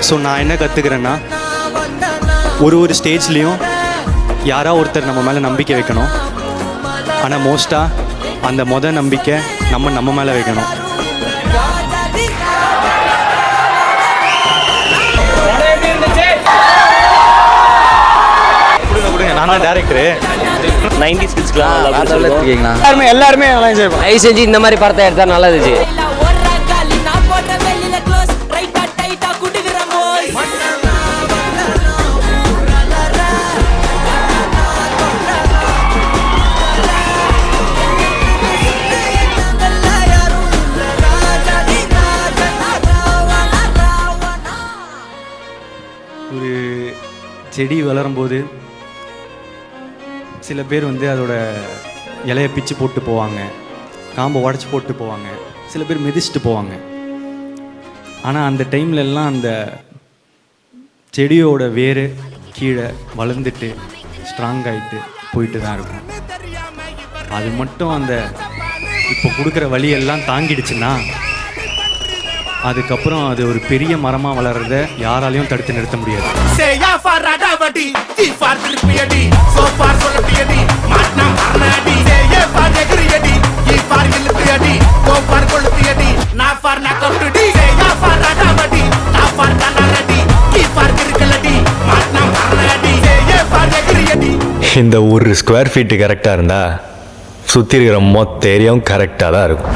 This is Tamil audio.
ஸோ நான் என்ன கற்றுக்கிறேன்னா ஒரு ஸ்டேஜ்லேயும் யாராவது ஒருத்தர் நம்ம மேலே நம்பிக்கை வைக்கணும். ஆனால் மோஸ்ட்டாக அந்த நம்பிக்கை நம்ம மேலே வைக்கணும். நான் தான் டேரக்டரு. 90s கிட்ஸ்க்குலாம் எல்லாருமே நல்லா என்ஜாய் பண்ணுவோம். தயவு செஞ்சு இந்த மாதிரி படத்தை எடுத்தா நல்லா இருந்துச்சு. ஒரு செடி வளரும்போது சில பேர் அதோட இலையை பிச்சு போட்டு போவாங்க, காம்பை உடச்சி போட்டு போவாங்க, சில பேர் மிதிச்சுட்டு போவாங்க. ஆனால் அந்த டைம்லெல்லாம் அந்த செடியோட வேர் கீழே வளர்ந்துட்டு ஸ்ட்ராங் ஆகிட்டு போயிட்டு தான் இருக்கும். அது மட்டும் அந்த இப்போ கொடுக்குற வழியெல்லாம் தாங்கிடுச்சுன்னா அதுக்கப்புறம் அது ஒரு பெரிய மரமாக வளர்றத யாராலையும் தடுத்து நிறுத்த முடியாது. இந்த ஒரு ஸ்கொயர் ஃபீட்டு கரெக்டாக இருந்தால் சுற்றி இருக்கிற மொத்த ஏரியாவும் கரெக்டாக தான் இருக்கும்.